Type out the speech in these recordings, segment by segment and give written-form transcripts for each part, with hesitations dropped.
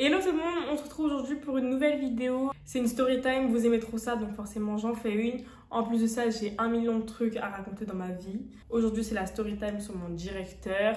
Hello tout le monde, on se retrouve aujourd'hui pour une nouvelle vidéo. C'est une story time, vous aimez trop ça, donc forcément j'en fais une. En plus de ça, j'ai 1 million de trucs à raconter dans ma vie. Aujourd'hui, c'est la story time sur mon directeur.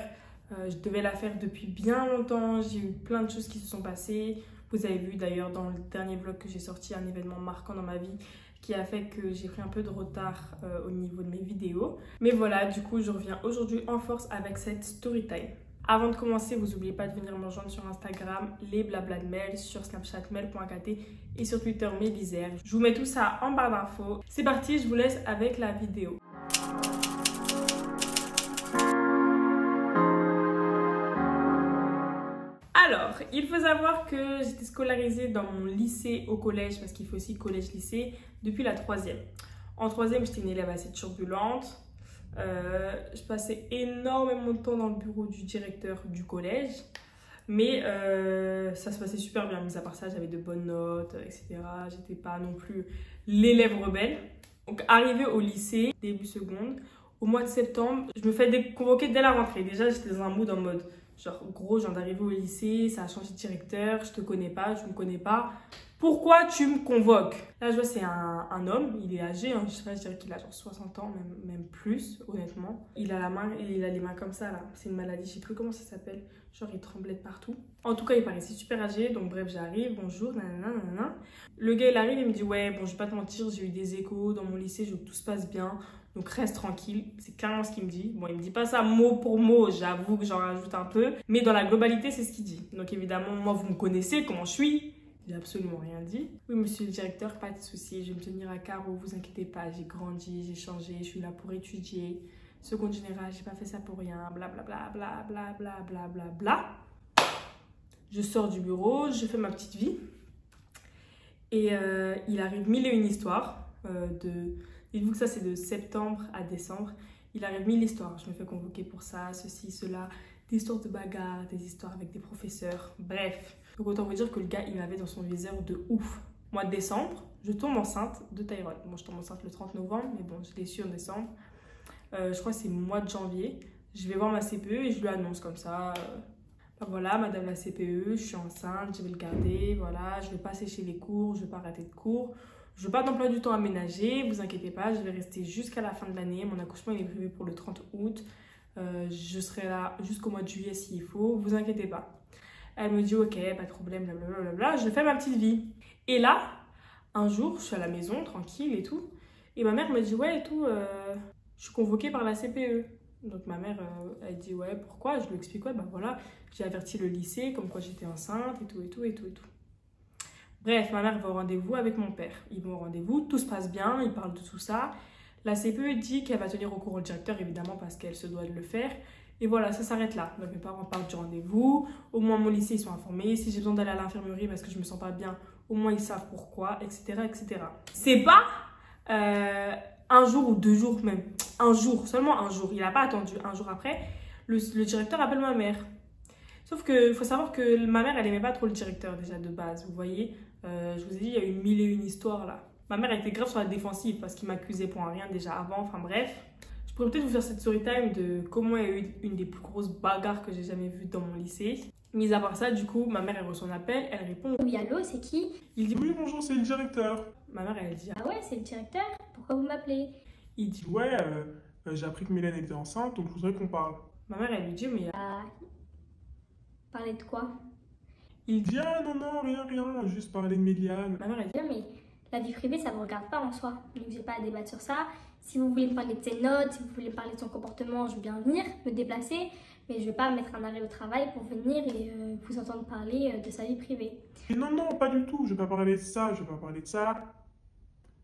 Je devais la faire depuis bien longtemps, j'ai eu plein de choses qui se sont passées. Vous avez vu d'ailleurs dans le dernier vlog que j'ai sorti un événement marquant dans ma vie qui a fait que j'ai pris un peu de retard au niveau de mes vidéos. Mais voilà, du coup, je reviens aujourd'hui en force avec cette story time. Avant de commencer, vous n'oubliez pas de venir me rejoindre sur Instagram, les blabla de Mel, sur Snapchat mel.kt et sur Twitter Mélizère. Je vous mets tout ça en barre d'infos. C'est parti, je vous laisse avec la vidéo. Alors, il faut savoir que j'étais scolarisée dans mon lycée au collège, parce qu'il faut aussi collège-lycée, depuis la 3e. En 3e, j'étais une élève assez turbulente. Je passais énormément de temps dans le bureau du directeur du collège, mais ça se passait super bien. Mis à part ça, j'avais de bonnes notes, etc. J'étais pas non plus l'élève rebelle. Donc, arrivée au lycée, début seconde, au mois de septembre, je me fais convoquer dès la rentrée. Déjà, j'étais dans un mood en mode genre, gros, je viens d'arriver au lycée, ça a changé de directeur, je te connais pas, je me connais pas. Pourquoi tu me convoques? Là, je vois, c'est un homme, il est âgé, hein, je sais pas, je dirais qu'il a genre 60 ans, même plus, honnêtement. Il a les mains comme ça, là. C'est une maladie, je sais plus comment ça s'appelle. Genre, il tremblait de partout. En tout cas, il paraissait super âgé, donc bref, j'arrive, bonjour, nanana, nanana. Le gars, il arrive, il me dit, ouais, bon, je vais pas te mentir, j'ai eu des échos dans mon lycée, je veux que tout se passe bien. Donc reste tranquille, c'est clairement ce qu'il me dit. Bon, il me dit pas ça mot pour mot, j'avoue que j'en rajoute un peu. Mais dans la globalité, c'est ce qu'il dit. Donc évidemment, moi, vous me connaissez, comment je suis. J'ai absolument rien dit. Oui, monsieur le directeur, pas de souci, je vais me tenir à carreau, vous inquiétez pas, j'ai grandi, j'ai changé, je suis là pour étudier. Seconde générale, j'ai pas fait ça pour rien, blablabla, blablabla, blablabla. Je sors du bureau, je fais ma petite vie. Et il arrive mille et une histoires Dites-vous que ça, c'est de septembre à décembre. Il arrive 1000 histoires. Je me fais convoquer pour ça, ceci, cela. Des histoires de bagarre, des histoires avec des professeurs. Bref. Donc, autant vous dire que le gars, il m'avait dans son viseur de ouf. Mois de décembre, je tombe enceinte de Tyrone. Bon, je tombe enceinte le 30 novembre, mais bon, je l'ai su en décembre. Je crois que c'est mois de janvier. Je vais voir ma CPE et je lui annonce comme ça. Ben voilà, madame la CPE, je suis enceinte, je vais le garder. Voilà, je vais pas sécher les cours, je vais pas rater de cours. Je veux pas d'emploi du temps aménagé, vous inquiétez pas, je vais rester jusqu'à la fin de l'année. Mon accouchement il est prévu pour le 30 août. Je serai là jusqu'au mois de juillet s'il faut, vous inquiétez pas. Elle me dit ok, pas de problème, blablabla. Je fais ma petite vie. Et là, un jour, je suis à la maison, tranquille et tout. Et ma mère me dit ouais et tout, je suis convoquée par la CPE. Donc ma mère, elle dit ouais, pourquoi? Je lui explique ouais, ben voilà, j'ai averti le lycée comme quoi j'étais enceinte et tout et tout et tout et tout. Bref, ma mère va au rendez-vous avec mon père. Ils vont au rendez-vous, tout se passe bien, ils parlent de tout ça. La CPE dit qu'elle va tenir au courant le directeur, évidemment, parce qu'elle se doit de le faire. Et voilà, ça s'arrête là. Donc mes parents parlent du rendez-vous. Au moins, mon lycée, ils sont informés. Si j'ai besoin d'aller à l'infirmerie parce que je me sens pas bien, au moins, ils savent pourquoi, etc. etc. C'est pas un jour ou 2 jours même. Un jour, seulement un jour. Il n'a pas attendu. Un jour après, le directeur appelle ma mère. Sauf qu'il faut savoir que ma mère, elle aimait pas trop le directeur déjà de base, vous voyez. Je vous ai dit, il y a eu 1000 et une histoires là. Ma mère elle était grave sur la défensive parce qu'il m'accusait pour un rien déjà avant, enfin bref. Je pourrais peut-être vous faire cette story time de comment il y a eu une des plus grosses bagarres que j'ai jamais vues dans mon lycée. Mis à part ça, du coup, ma mère elle reçoit un appel, elle répond. Oui, allô, c'est qui? Il dit oui, bonjour, c'est le directeur. Ma mère elle dit Ah ouais, c'est le directeur? Pourquoi vous m'appelez? il dit Ouais, j'ai appris que Mélène était enceinte, donc je voudrais qu'on parle. ma mère elle lui dit mais Parler de quoi? il Il dit ah non, non, rien, juste parler de Méliane. ma mère elle dit Bien, mais la vie privée, ça vous regarde pas en soi. Donc j'ai pas à débattre sur ça. Si vous voulez me parler de ses notes, si vous voulez me parler de son comportement, je veux bien venir, me déplacer. Mais je vais pas mettre un arrêt au travail pour venir et vous entendre parler de sa vie privée. Et non, non, pas du tout, je vais pas parler de ça, je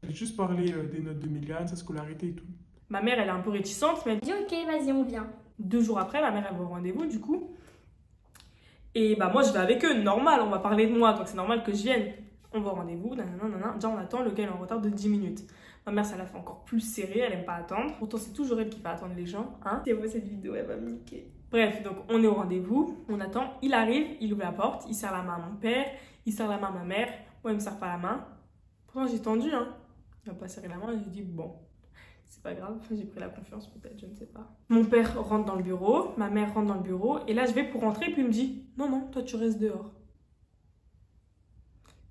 vais juste parler des notes de Méliane, sa scolarité et tout. ma mère elle est un peu réticente, mais elle dit Je dis ok, vas-y, on vient. 2 jours après, ma mère elle va au rendez-vous du coup. Et bah moi je vais avec eux, normal, on va parler de moi, donc c'est normal que je vienne. On va au rendez-vous, nanana, déjà on attend, le gars est en retard de 10 minutes. Ma mère ça la fait encore plus serrée, elle aime pas attendre. Pourtant c'est toujours elle qui va attendre les gens, hein. C'est moi cette vidéo, elle va me niquer. Bref, donc on est au rendez-vous, on attend, il arrive, il ouvre la porte, il serre la main à mon père, il serre la main à ma mère, moi il me serre pas la main. Pourtant j'ai tendu, hein. Il m'a pas serré la main, j'ai dit bon. C'est pas grave, j'ai pris la confiance peut-être, je ne sais pas. Mon père rentre dans le bureau, ma mère rentre dans le bureau, et là je vais pour rentrer, puis il me dit non, non, toi tu restes dehors.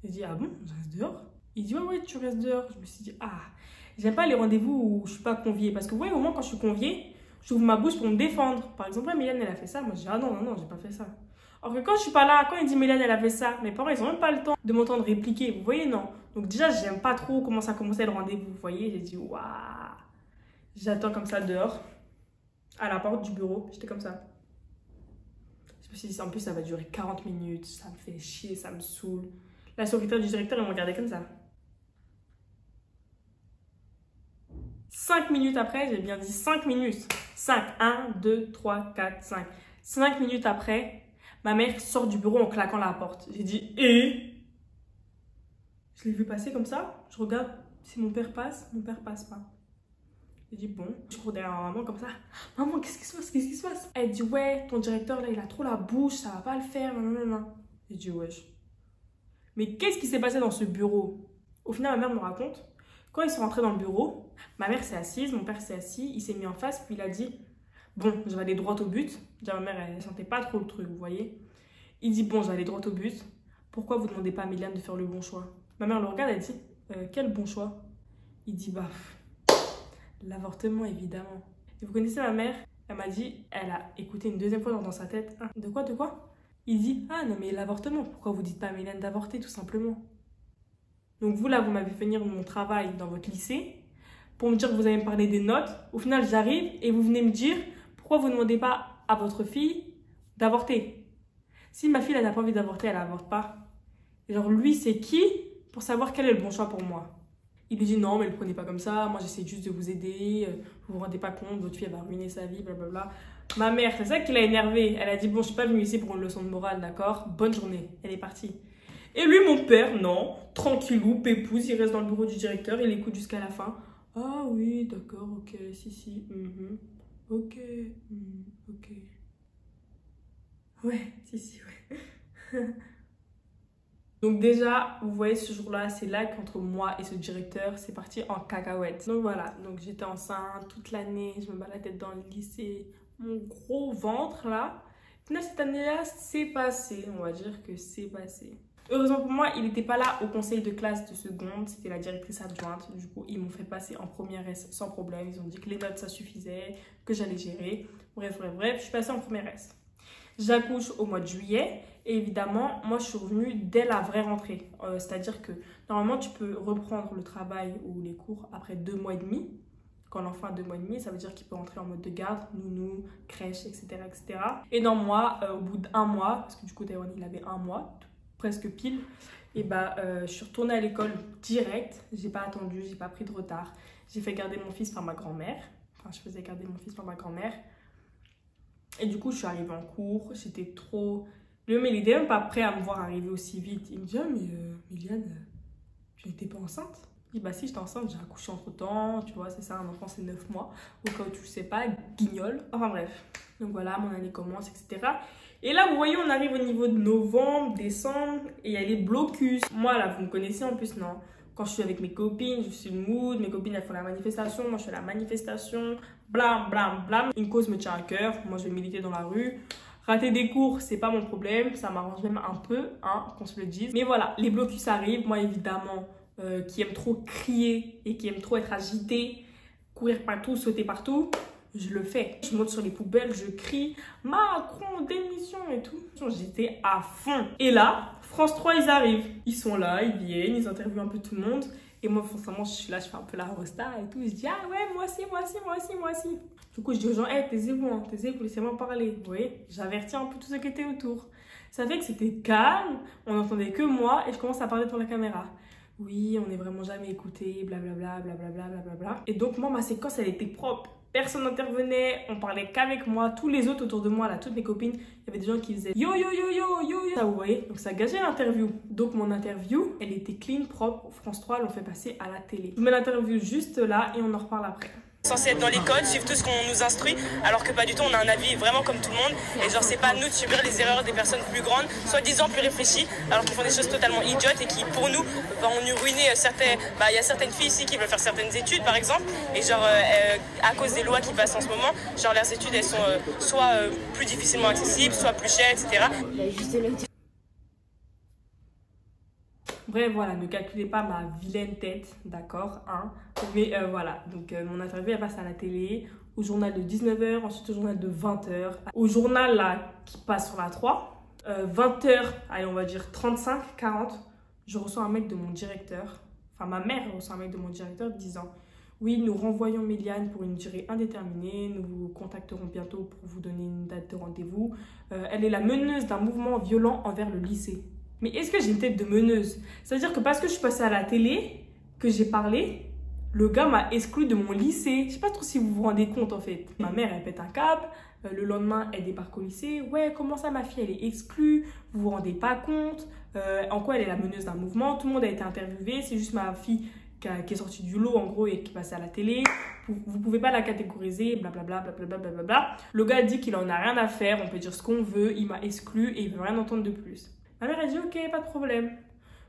J'ai dit, ah bon, je reste dehors? Il dit, ouais, tu restes dehors. Je me suis dit, ah, j'aime pas les rendez-vous où je suis pas conviée. Parce que, ouais, au moins, quand je suis conviée, j'ouvre ma bouche pour me défendre. Par exemple, ouais, Mélane, elle a fait ça. Moi, je dis, ah non, j'ai pas fait ça. Alors que quand je suis pas là, quand il dit Mélane, elle a fait ça, mes parents, ils ont même pas le temps de m'entendre répliquer. Vous voyez, non? Donc, déjà, j'aime pas trop comment ça commençait le rendez-vous. Vous voyez, j'ai dit, waouh. J'attends comme ça dehors, à la porte du bureau. J'étais comme ça. Je me suis dit, en plus, ça va durer 40 minutes. Ça me fait chier, ça me saoule. La secrétaire du directeur, elle me regardait comme ça. 5 minutes après, j'ai bien dit 5 minutes. 5, 1, 2, 3, 4, 5. 5 minutes après, ma mère sort du bureau en claquant la porte. J'ai dit, et je l'ai vu passer comme ça. Je regarde si mon père passe pas. J'ai dit, bon, je cours derrière ma maman comme ça. Maman, qu'est-ce qui se passe? Qu'est-ce qui se passe? Elle dit, ouais, ton directeur là, il a trop la bouche, ça va pas le faire. Non. J'ai dit, wesh. Mais qu'est-ce qui s'est passé dans ce bureau? Au final, ma mère me raconte. Quand ils sont rentrés dans le bureau, ma mère s'est assise, mon père s'est assis, il s'est mis en face, puis il a dit, bon, je vais aller droit au but. Déjà, ma mère, elle sentait pas trop le truc, vous voyez. Il dit, bon, je vais aller droit au but. Pourquoi vous demandez pas à Mélane de faire le bon choix? Ma mère le regarde, elle dit, quel bon choix? Il dit, bah, l'avortement, évidemment. Et vous connaissez ma mère? Elle m'a dit, elle a écouté une deuxième fois dans sa tête. Ah, de quoi? Il dit, ah non mais l'avortement, pourquoi vous dites pas à Mélane d'avorter tout simplement? Donc vous là, vous m'avez fait venir mon travail dans votre lycée pour me dire que vous allez me parler des notes. Au final, j'arrive et vous venez me dire pourquoi vous ne demandez pas à votre fille d'avorter. Si ma fille, elle n'a pas envie d'avorter, elle n'avorte pas. Et genre lui, c'est qui pour savoir quel est le bon choix pour moi? Il lui dit non, mais ne le prenez pas comme ça, moi j'essaie juste de vous aider, vous vous rendez pas compte, votre fille elle va ruiner sa vie, blablabla. Ma mère, c'est ça qui l'a énervée. Elle a dit bon, je suis pas venue ici pour une leçon de morale, d'accord? Bonne journée. Elle est partie. Et lui, mon père, non, tranquillou, pépouze, il reste dans le bureau du directeur, il écoute jusqu'à la fin. Ah oui, d'accord, ok, si, ok, ok. Ouais, si, ouais. Donc déjà, vous voyez ce jour-là, c'est là qu'entre moi et ce directeur, c'est parti en cacahuète. Donc voilà, donc j'étais enceinte toute l'année, je me baladais dans le lycée, mon gros ventre là. Là, cette année-là, c'est passé, on va dire que c'est passé. Heureusement pour moi, il n'était pas là au conseil de classe de seconde, c'était la directrice adjointe. Du coup, ils m'ont fait passer en première S sans problème. Ils ont dit que les notes, ça suffisait, que j'allais gérer. Bref, je suis passée en première S. J'accouche au mois de juillet et évidemment, moi, je suis revenue dès la vraie rentrée. C'est-à-dire que normalement, tu peux reprendre le travail ou les cours après 2 mois et demi. Quand l'enfant a 2 mois et demi, ça veut dire qu'il peut rentrer en mode de garde, nounou, crèche, etc. Et dans moi, au bout d'1 mois, parce que du coup, Taïwan, il avait 1 mois, presque pile, et je suis retournée à l'école direct. J'ai pas attendu, j'ai pas pris de retard. J'ai fait garder mon fils par ma grand-mère. Enfin, je faisais garder mon fils par ma grand-mère. Et du coup, je suis arrivée en cours. J'étais trop... Mais il était même pas prêt à me voir arriver aussi vite. Il me dit, ah, mais Miliane, tu n'étais pas enceinte? Je dis, bah si, j'étais enceinte, j'ai accouché entre temps. Tu vois, c'est ça, un enfant, c'est 9 mois. Au cas où tu le sais pas, guignol. Enfin bref. Donc voilà, mon année commence, etc. Et là, vous voyez, on arrive au niveau de novembre, décembre, et il y a les blocus. Moi, là, vous me connaissez en plus, non? Quand je suis avec mes copines, je suis le mood, mes copines, elles font la manifestation, moi, je fais la manifestation, blam, blam, blam. Une cause me tient à cœur, moi, je vais militer dans la rue. Rater des cours, c'est pas mon problème, ça m'arrange même un peu, hein, qu'on se le dise. Mais voilà, les blocus arrivent, moi, évidemment, qui aime trop crier et qui aime trop être agité, courir partout, sauter partout. Je le fais. Je monte sur les poubelles, je crie « Macron, démission !» et tout. J'étais à fond. Et là, France 3, ils arrivent. Ils sont là, ils viennent, ils interviewent un peu tout le monde. Et moi, forcément, je suis là, je fais un peu la rosta et tout. Je dis « Ah ouais, moi aussi. » Du coup, je dis aux gens « Hey, taisez-vous, hein, taisez-vous, laissez-moi parler. » Vous voyez, j'avertis un peu tous ceux qui étaient autour. Ça fait que c'était calme, on n'entendait que moi et je commence à parler pour la caméra. Oui, on n'est vraiment jamais écouté, blablabla, blablabla. Et donc, moi, ma séquence, elle était propre. Personne n'intervenait, on parlait qu'avec moi. Tous les autres autour de moi, là, toutes mes copines, il y avait des gens qui faisaient yo. Ça, vous voyez, donc ça gageait l'interview. Donc mon interview, elle était clean, propre. France 3 l'ont fait passer à la télé. Je mets l'interview juste là et on en reparle après. Censé être dans les codes, suivre tout ce qu'on nous instruit, alors que pas du tout, on a un avis vraiment comme tout le monde. Et genre, c'est pas à nous de subir les erreurs des personnes plus grandes, soi-disant plus réfléchies, alors qu'ils font des choses totalement idiotes et qui, pour nous, ont nous ruiner certains. Il y a certaines filles ici qui veulent faire certaines études, par exemple, et genre, à cause des lois qui passent en ce moment, genre, leurs études, elles sont soit plus difficilement accessibles, soit plus chères, etc. Bref, voilà, ne calculez pas ma vilaine tête, d'accord, hein. Mais voilà, donc mon interview, elle passe à la télé, au journal de 19h, ensuite au journal de 20h, au journal là qui passe sur la 3, 20h, allez, on va dire 35, 40, je reçois un mail de mon directeur, enfin ma mère reçoit un mail de mon directeur disant « Oui, nous renvoyons Méliane pour une durée indéterminée, nous vous contacterons bientôt pour vous donner une date de rendez-vous. Elle est la meneuse d'un mouvement violent envers le lycée. » Mais est-ce que j'ai une tête de meneuse? C'est-à-dire que parce que je suis passée à la télé, que j'ai parlé, le gars m'a exclu de mon lycée. Je sais pas trop si vous vous rendez compte en fait. Ma mère, elle pète un câble. Le lendemain, elle débarque au lycée. Ouais, comment ça, ma fille, elle est exclue? Vous vous rendez pas compte? En quoi elle est la meneuse d'un mouvement? Tout le monde a été interviewé. C'est juste ma fille qui est sortie du lot en gros et qui passait à la télé. Vous pouvez pas la catégoriser, blablabla, blablabla, blablabla. Le gars dit qu'il en a rien à faire. On peut dire ce qu'on veut. Il m'a exclu et il veut rien entendre de plus. Ma mère a dit ok, pas de problème.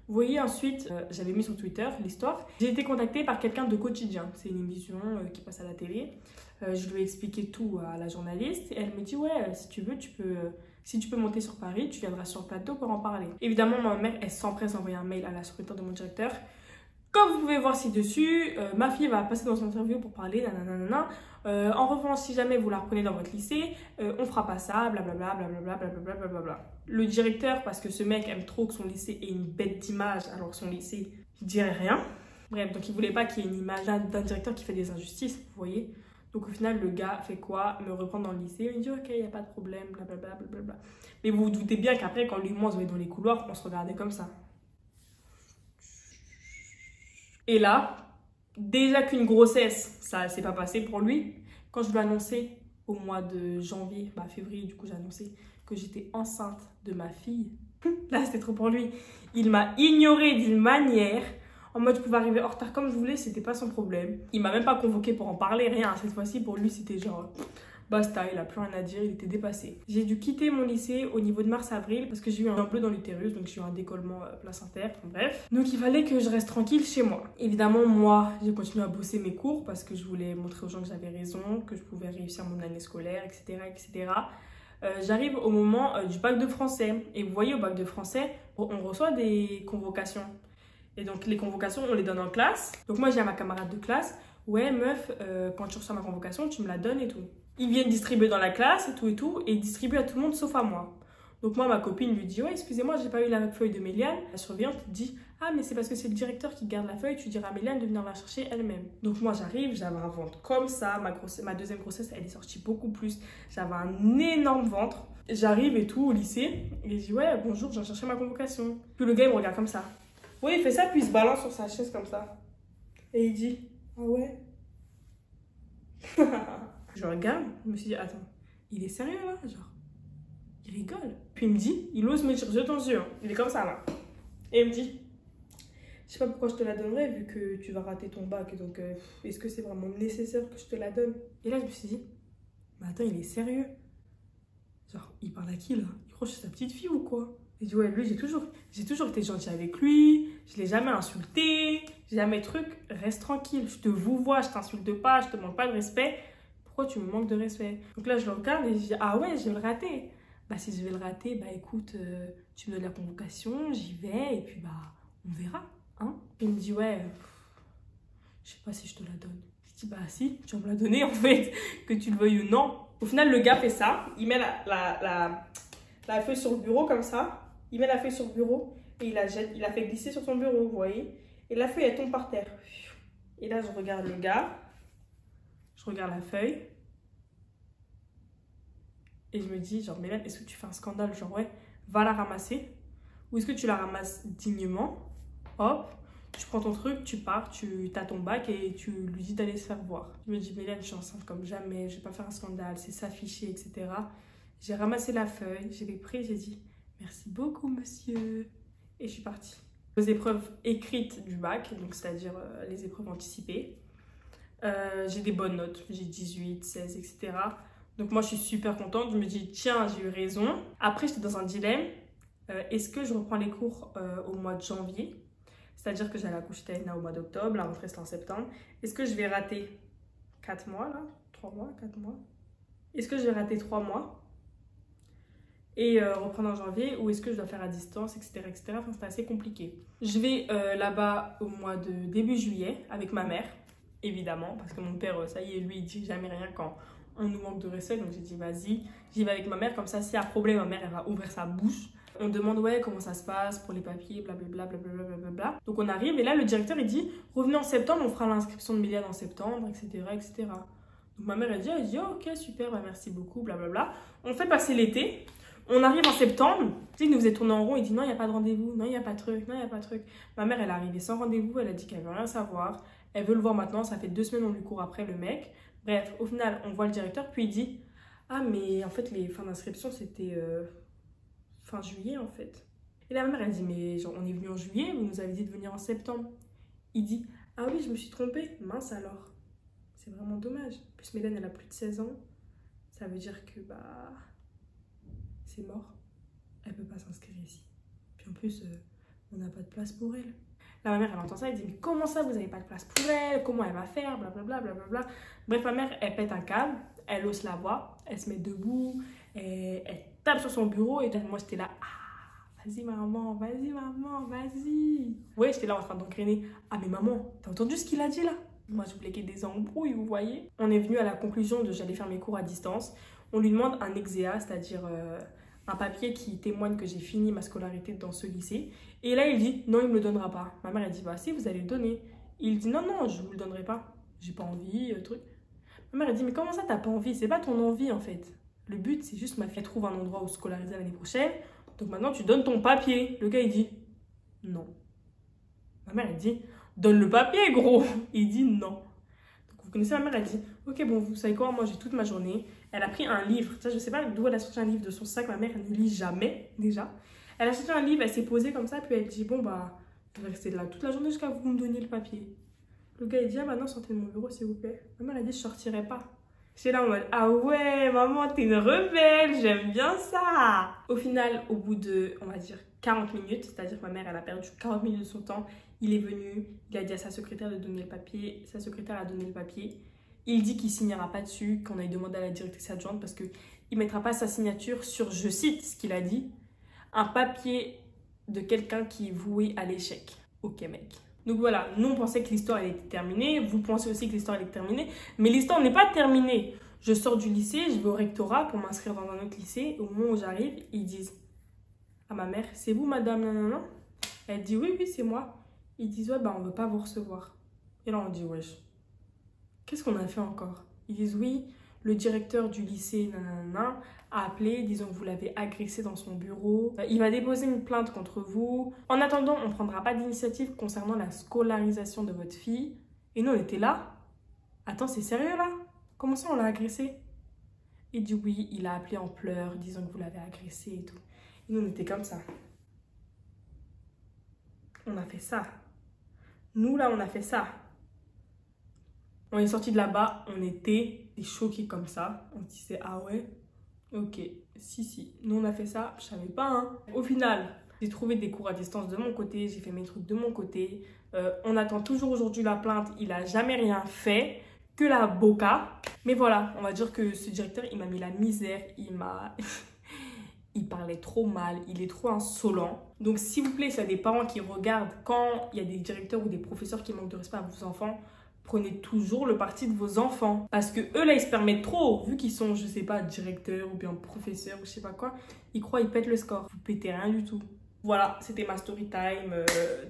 Vous voyez, ensuite, j'avais mis sur Twitter l'histoire. J'ai été contactée par quelqu'un de Quotidien. C'est une émission qui passe à la télé. Je lui ai expliqué tout à la journaliste. Et elle me dit, ouais, si tu veux, si tu peux monter sur Paris, tu viendras sur le plateau pour en parler. Évidemment, ma mère, elle s'empresse d'envoyer un mail à la secrétaire de mon directeur. Comme vous pouvez voir ci-dessus, ma fille va passer dans son interview pour parler, nanana. En revanche, si jamais vous la reprenez dans votre lycée, on fera pas ça, blablabla, blablabla, blablabla, blablabla. Le directeur, parce que ce mec aime trop que son lycée ait une bête d'image, alors que son lycée, il dirait rien. Bref, donc il voulait pas qu'il y ait une image d'un directeur qui fait des injustices, vous voyez. Donc au final, le gars fait quoi? Me reprend dans le lycée, il me dit ok, il n'y a pas de problème, blablabla, blablabla. Mais vous vous doutez bien qu'après, quand lui et moi on se voyait dans les couloirs, on se regardait comme ça. Et là, déjà qu'une grossesse, ça s'est pas passé pour lui. Quand je lui ai annoncé au mois de janvier, février, du coup j'ai annoncé que j'étais enceinte de ma fille. Là, c'était trop pour lui. Il m'a ignorée d'une manière. En mode, je pouvais arriver en retard comme je voulais, c'était pas son problème. Il m'a même pas convoqué pour en parler, rien. Cette fois-ci, pour lui, c'était genre... Basta, il a plus rien à dire, il était dépassé. J'ai dû quitter mon lycée au niveau de mars-avril parce que j'ai eu un bleu dans l'utérus, donc j'ai eu un décollement placentaire, bref. Donc il fallait que je reste tranquille chez moi. Évidemment, moi, j'ai continué à bosser mes cours parce que je voulais montrer aux gens que j'avais raison, que je pouvais réussir mon année scolaire, etc. etc. J'arrive au moment du bac de français. Et vous voyez, au bac de français, on reçoit des convocations. Et donc les convocations, on les donne en classe. Donc moi, j'ai à ma camarade de classe, ouais meuf, quand tu reçois ma convocation, tu me la donnes et tout. Ils viennent distribuer dans la classe et tout, et ils distribuent à tout le monde sauf à moi. Donc moi, ma copine lui dit, ouais, excusez-moi, j'ai pas eu la feuille de Méliane. La surveillante dit, ah, mais c'est parce que c'est le directeur qui garde la feuille, tu diras à Méliane de venir la chercher elle-même. Donc moi, j'arrive, j'avais un ventre comme ça, ma deuxième grossesse, elle est sortie beaucoup plus. J'avais un énorme ventre. J'arrive et tout au lycée, et je dis, ouais, bonjour, je viens chercher ma convocation. Puis le gars, il me regarde comme ça. Oui, il fait ça, puis il se balance sur sa chaise comme ça. Et il dit, ah ouais. Je regarde, je me suis dit, attends, il est sérieux là? Genre, il rigole. Puis il me dit, il ose me dire, je t'en jure, il est comme ça là. Et il me dit, je sais pas pourquoi je te la donnerais vu que tu vas rater ton bac, donc est-ce que c'est vraiment nécessaire que je te la donne? Et là, je me suis dit, mais attends, il est sérieux? Genre, il parle à qui là? Il croit que je suis sa petite fille ou quoi? Et je dis, ouais, lui, j'ai toujours été gentille avec lui, je l'ai jamais insulté, j'ai jamais truc, reste tranquille, je te vous vois, je t'insulte pas, je te manque pas de respect. Pourquoi tu me manques de respect? Donc là, je le regarde et je dis, ah ouais, je vais le rater. Bah, si je vais le rater, bah écoute, tu me donnes la convocation, j'y vais et puis bah, on verra. Hein? Il me dit, ouais, je sais pas si je te la donne. Je dis, bah si, tu vas me la donner en fait, que tu le veuilles ou non. Au final, le gars fait ça, il met la feuille sur le bureau comme ça, il met la feuille sur le bureau et il la jette, il la fait glisser sur son bureau, vous voyez? Et la feuille, elle tombe par terre. Et là, je regarde le gars. Je regarde la feuille et je me dis, genre, Méliane, est-ce que tu fais un scandale? Genre, ouais, va la ramasser. Ou est-ce que tu la ramasses dignement? Hop, tu prends ton truc, tu pars, tu as ton bac et tu lui dis d'aller se faire voir. Je me dis, Méliane, je suis enceinte comme jamais, je vais pas faire un scandale, c'est s'afficher, etc. J'ai ramassé la feuille, je l'ai prise, j'ai dit, merci beaucoup, monsieur. Et je suis partie. Aux épreuves écrites du bac, donc c'est-à-dire les épreuves anticipées. J'ai des bonnes notes, j'ai 18, 16, etc. Donc moi je suis super contente, je me dis tiens j'ai eu raison. Après j'étais dans un dilemme, est-ce que je reprends les cours au mois de janvier? C'est-à-dire que j'allais accoucher Taïna au mois d'octobre, la rentrée c'est en septembre. Est-ce que je vais rater 4 mois là? 3 mois, 4 mois? Est-ce que je vais rater 3 mois? et reprendre en janvier, ou est-ce que je dois faire à distance, etc. etc. Enfin, c'était assez compliqué. Je vais là-bas au mois de début juillet avec ma mère, évidemment, parce que mon père, ça y est, lui, il dit jamais rien quand on nous manque de respect. Donc j'ai dit, vas-y, j'y vais avec ma mère, comme ça, s'il y a un problème, ma mère, elle va ouvrir sa bouche. On demande, ouais, comment ça se passe pour les papiers, blablabla, blablabla, blablabla. Donc on arrive, et là, le directeur, il dit, revenez en septembre, on fera l'inscription de Méliane en septembre, etc., etc. Donc ma mère, elle dit, oh, ok, super, bah, merci beaucoup, blablabla. On fait passer l'été. On arrive en septembre, tu sais, il nous faisait tourner en rond, il dit non, il n'y a pas de rendez-vous, non, il n'y a pas de truc, non, il n'y a pas de truc. Ma mère, elle est arrivée sans rendez-vous, elle a dit qu'elle veut rien savoir, elle veut le voir maintenant, ça fait 2 semaines on lui court après le mec. Bref, au final, on voit le directeur, puis il dit, ah, mais en fait, les fins d'inscription, c'était fin juillet, en fait. Et la mère, elle dit, mais genre, on est venu en juillet, vous nous avez dit de venir en septembre. Il dit, ah oui, je me suis trompée, mince alors. C'est vraiment dommage. En plus, Méliane, elle a plus de 16 ans, ça veut dire que, bah... c'est mort, elle peut pas s'inscrire ici. Puis en plus, on n'a pas de place pour elle. Là, ma mère, elle entend ça, elle dit, mais comment ça, vous n'avez pas de place pour elle? Comment elle va faire? Blablabla, blablabla. Bref, ma mère, elle pète un câble, elle hausse la voix, elle se met debout, elle tape sur son bureau, et moi, j'étais là, ah, vas-y maman, vas-y maman, vas-y. Ouais, j'étais là en train d'engrainer. Ah, mais maman, t'as entendu ce qu'il a dit là? Moi, je voulais qu'il y ait des embrouilles, vous voyez. On est venu à la conclusion de j'allais faire mes cours à distance. On lui demande un exéa, c'est-à-dire un papier qui témoigne que j'ai fini ma scolarité dans ce lycée. Et là, il dit, non, il ne me le donnera pas. Ma mère, elle dit, bah si, vous allez le donner. Il dit, non, non, je ne vous le donnerai pas. J'ai pas envie, truc. Ma mère, elle dit, mais comment ça, t'as pas envie? C'est pas ton envie, en fait. Le but, c'est juste, ma fille trouve un endroit où scolariser l'année prochaine. Donc maintenant, tu donnes ton papier. Le gars, il dit, non. Ma mère, elle dit, donne le papier, gros. Il dit, non. Donc, vous connaissez, ma mère, elle dit, ok, bon, vous savez quoi, moi, j'ai toute ma journée. Elle a pris un livre. Ça, je sais pas d'où elle a sorti un livre de son sac. Ma mère, elle ne lit jamais, déjà. Elle a sorti un livre, elle s'est posée comme ça, puis elle dit, bon, bah, je vais rester là toute la journée jusqu'à vous me donniez le papier. Le gars, il dit, ah, bah non, sortez de mon bureau, s'il vous plaît. Ma mère, elle dit, je sortirai pas. J'étais là en mode, ah ouais, maman, t'es une rebelle, j'aime bien ça. Au final, au bout de, on va dire, 40 minutes, c'est-à-dire que ma mère, elle a perdu 40 minutes de son temps, il est venu, il a dit à sa secrétaire de donner le papier, sa secrétaire a donné le papier. Il dit qu'il ne signera pas dessus, qu'on aille demander à la directrice adjointe parce qu'il ne mettra pas sa signature sur, je cite ce qu'il a dit, un papier de quelqu'un qui est voué à l'échec. Ok mec. Donc voilà, nous on pensait que l'histoire elle était terminée, vous pensez aussi que l'histoire elle est terminée, mais l'histoire n'est pas terminée. Je sors du lycée, je vais au rectorat pour m'inscrire dans un autre lycée. Au moment où j'arrive, ils disent à ma mère, c'est vous madame, non, non, non. Elle dit oui, oui, c'est moi. Ils disent ouais, bah on veut pas vous recevoir. Et là on dit wesh. Qu'est-ce qu'on a fait encore? Ils disent oui, le directeur du lycée nanana, a appelé, disons que vous l'avez agressé dans son bureau. Il va déposer une plainte contre vous. En attendant, on ne prendra pas d'initiative concernant la scolarisation de votre fille. Et nous, on était là. Attends, c'est sérieux là? Comment ça, on l'a agressé? Il dit oui, il a appelé en pleurs, disant que vous l'avez agressé et tout. Et nous, on était comme ça. On a fait ça. Nous, là, on a fait ça. On est sorti de là-bas, on était choqués comme ça. On se disait, ah ouais, ok, si. Nous, on a fait ça, je savais pas, hein. Au final, j'ai trouvé des cours à distance de mon côté, j'ai fait mes trucs de mon côté. On attend toujours aujourd'hui la plainte, il a jamais rien fait, que la boca. Mais voilà, on va dire que ce directeur, il m'a mis la misère, il parlait trop mal, il est trop insolent. Donc, s'il vous plaît, s'il y a des parents qui regardent quand il y a des directeurs ou des professeurs qui manquent de respect à vos enfants, prenez toujours le parti de vos enfants. Parce que eux, là, ils se permettent trop. Vu qu'ils sont, je sais pas, directeurs ou bien professeurs ou je sais pas quoi, ils croient ils pètent le score. Vous pétez rien du tout. Voilà, c'était ma story time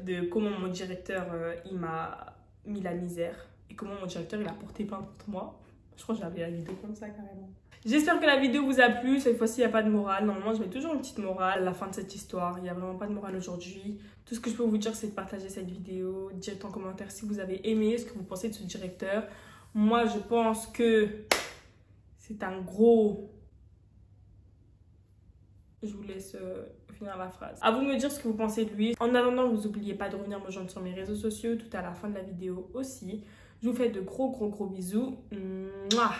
de comment mon directeur, il m'a mis la misère. Et comment mon directeur, il a porté plainte contre moi. Je crois que j'avais la vidéo comme ça, carrément. J'espère que la vidéo vous a plu. Cette fois-ci, il n'y a pas de morale. Normalement, je mets toujours une petite morale à la fin de cette histoire. Il n'y a vraiment pas de morale aujourd'hui. Tout ce que je peux vous dire, c'est de partager cette vidéo. Dites en commentaire si vous avez aimé, ce que vous pensez de ce directeur. Moi, je pense que c'est un gros... Je vous laisse finir la phrase. À vous de me dire ce que vous pensez de lui. En attendant, vous n'oubliez pas de revenir me rejoindre sur mes réseaux sociaux, tout à la fin de la vidéo aussi. Je vous fais de gros bisous. Mouah.